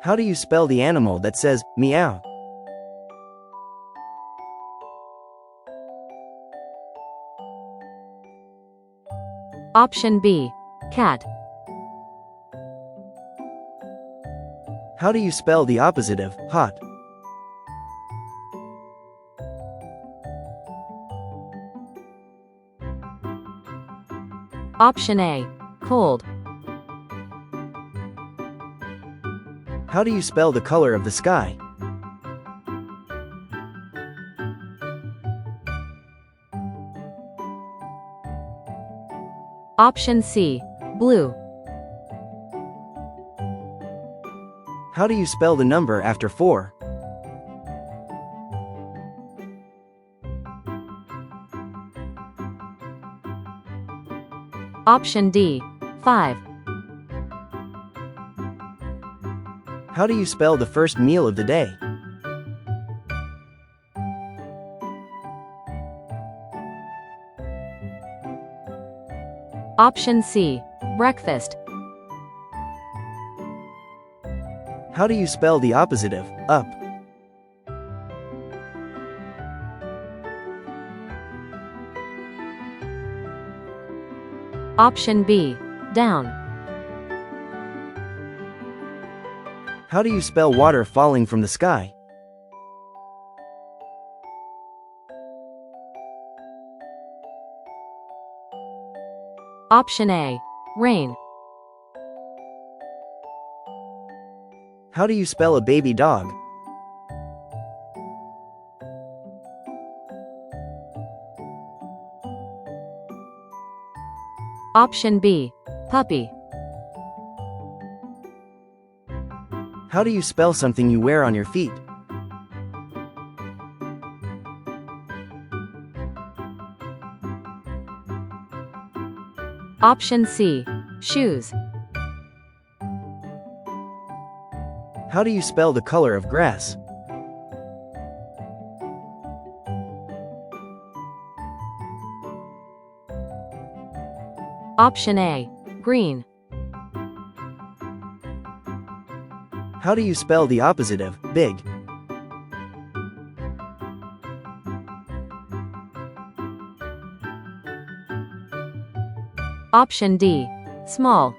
How do you spell the animal that says, meow? Option B. Cat. How do you spell the opposite of hot? Option A. Cold. How do you spell the color of the sky? Option C. Blue. How do you spell the number after 4? Option D. 5. How do you spell the first meal of the day? Option C. Breakfast. How do you spell the opposite of up? Option B. Down. How do you spell water falling from the sky? Option A. Rain. How do you spell a baby dog? Option B. Puppy. How do you spell something you wear on your feet? Option C. Shoes. How do you spell the color of grass? Option A. Green. How do you spell the opposite of big? Option D. Small.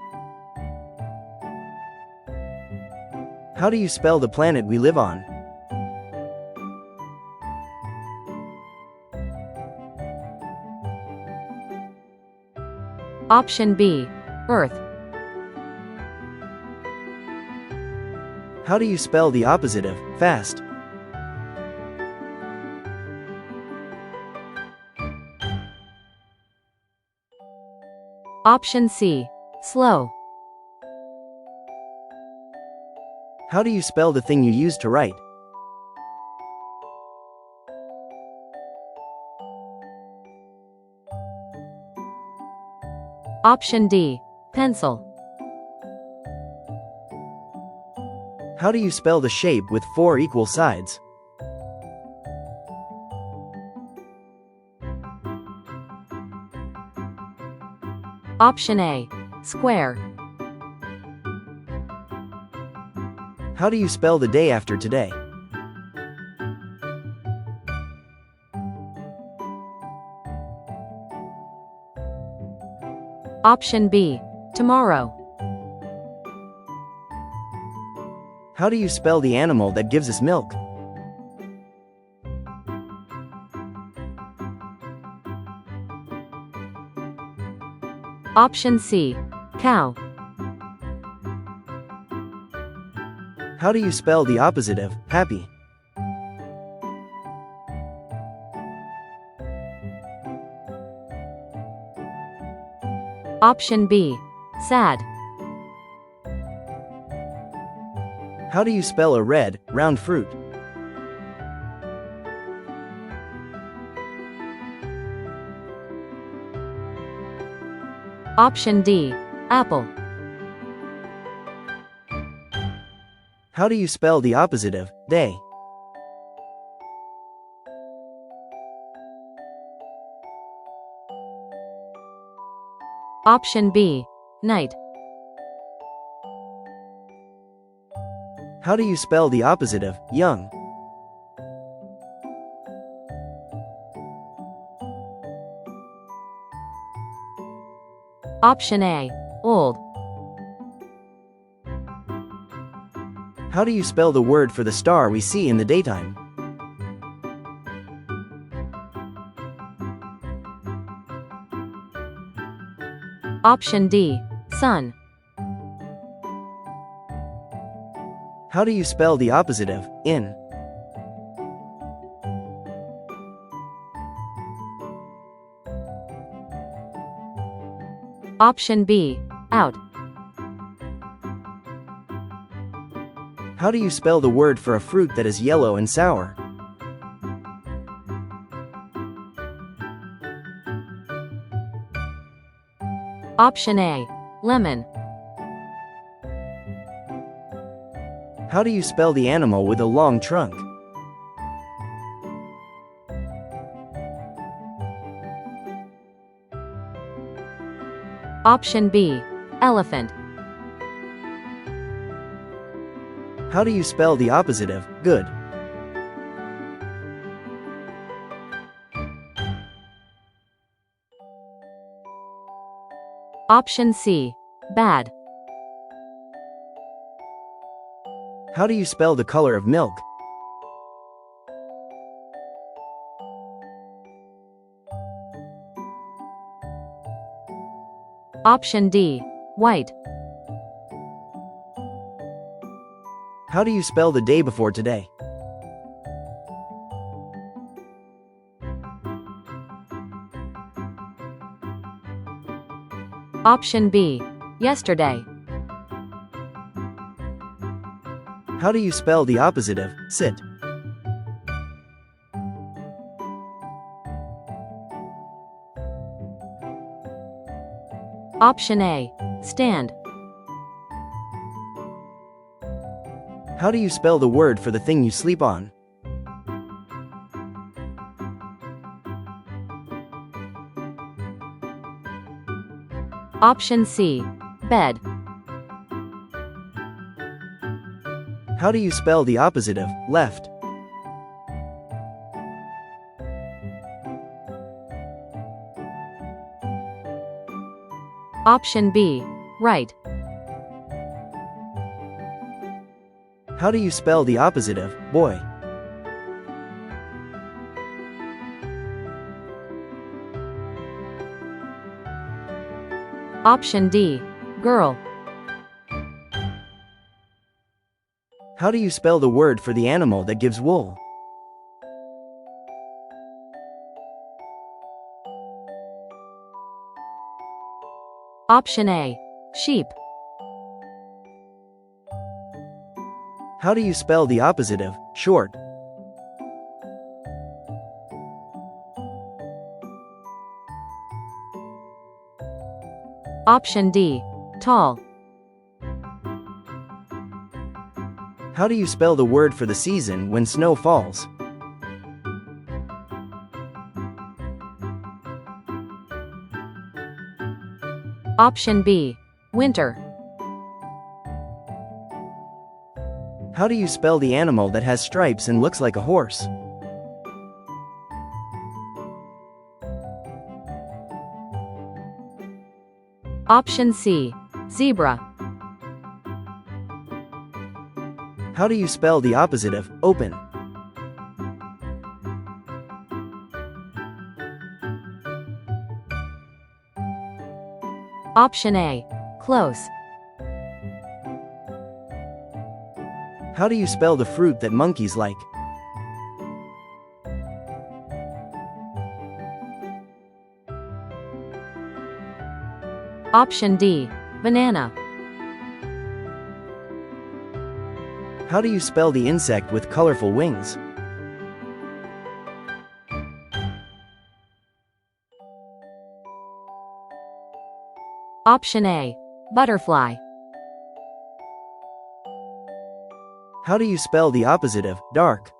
How do you spell the planet we live on? Option B. Earth. How do you spell the opposite of fast? Option C. Slow. How do you spell the thing you use to write? Option D. Pencil. How do you spell the shape with 4 equal sides? Option A. Square. How do you spell the day after today? Option B. Tomorrow. How do you spell the animal that gives us milk? Option C. Cow. How do you spell the opposite of happy? Option B. Sad. How do you spell a red, round fruit? Option D. Apple. How do you spell the opposite of day? Option B. Night. How do you spell the opposite of young? Option A. Old. How do you spell the word for the star we see in the daytime? Option D. Sun. How do you spell the opposite of in? Option B. Out. How do you spell the word for a fruit that is yellow and sour? Option A. Lemon. How do you spell the animal with a long trunk? Option B. Elephant. How do you spell the opposite of good? Option C. Bad. How do you spell the color of milk? Option D. White. How do you spell the day before today? Option B. Yesterday. How do you spell the opposite of sit? Option A. Stand. How do you spell the word for the thing you sleep on? Option C. Bed. How do you spell the opposite of left? Option B. Right. How do you spell the opposite of boy? Option D. Girl. How do you spell the word for the animal that gives wool? Option A. Sheep. How do you spell the opposite of short? Option D. Tall. How do you spell the word for the season when snow falls? Option B. Winter. How do you spell the animal that has stripes and looks like a horse? Option C. Zebra. How do you spell the opposite of open? Option A. Close. How do you spell the fruit that monkeys like? Option D. Banana. How do you spell the insect with colorful wings? Option A. Butterfly. How do you spell the opposite of dark?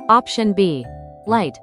Option B. Light.